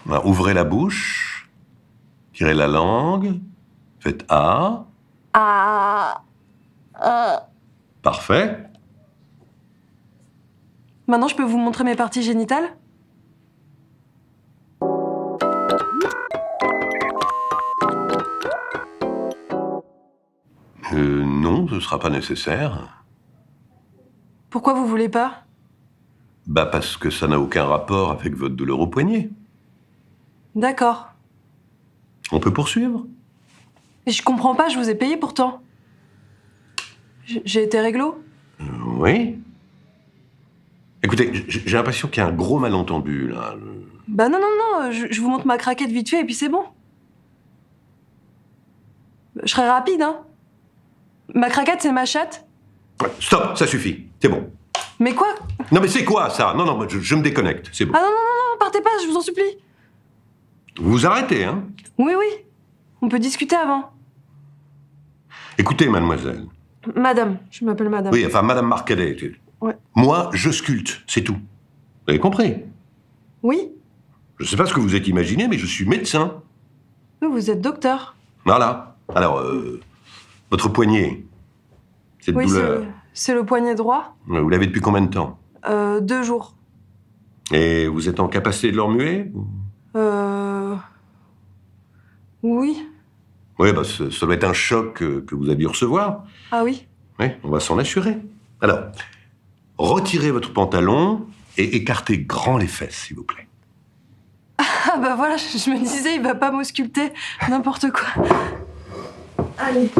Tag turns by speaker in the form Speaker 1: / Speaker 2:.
Speaker 1: Alors, ouvrez la bouche, tirez la langue, faites A.
Speaker 2: Ah.
Speaker 1: Parfait.
Speaker 2: Maintenant, je peux vous montrer mes parties génitales?
Speaker 1: Non, ce sera pas nécessaire.
Speaker 2: Pourquoi vous voulez pas?
Speaker 1: Bah parce que ça n'a aucun rapport avec votre douleur au poignet.
Speaker 2: D'accord.
Speaker 1: On peut poursuivre?
Speaker 2: Mais je comprends pas, je vous ai payé pourtant. J'ai été réglo?
Speaker 1: Oui. Écoutez, j'ai l'impression qu'il y a un gros malentendu, là.
Speaker 2: Bah non, je vous montre ma craquette vite fait et puis c'est bon. Je serai rapide, hein. Ma craquette, c'est ma chatte.
Speaker 1: Stop, ça suffit, c'est bon.
Speaker 2: Mais quoi?
Speaker 1: Non mais c'est quoi ça? Non, moi, je me déconnecte, c'est bon.
Speaker 2: Ah non, partez pas, je vous en supplie.
Speaker 1: Vous vous arrêtez, hein?
Speaker 2: Oui, on peut discuter avant.
Speaker 1: Écoutez, mademoiselle.
Speaker 2: Madame, je m'appelle madame.
Speaker 1: Oui, enfin, madame Marcadet.
Speaker 2: Ouais.
Speaker 1: Moi, je sculpte, c'est tout. Vous avez compris?
Speaker 2: Oui?
Speaker 1: Je sais pas ce que vous êtes imaginé, mais je suis médecin.
Speaker 2: Oui, vous êtes docteur.
Speaker 1: Voilà. Alors, votre poignet, cette
Speaker 2: Oui,
Speaker 1: douleur,
Speaker 2: c'est le poignet droit.
Speaker 1: vous l'avez depuis combien de temps?
Speaker 2: 2 jours.
Speaker 1: Et vous êtes en capacité de le remuer?
Speaker 2: Oui.
Speaker 1: Oui, bah, ça doit être un choc que vous avez dû recevoir.
Speaker 2: Ah oui?
Speaker 1: Oui, on va s'en assurer. Alors, retirez votre pantalon et écartez grand les fesses, s'il vous plaît.
Speaker 2: Ah bah voilà, je me disais, il va pas m'ausculter. N'importe quoi. Allez.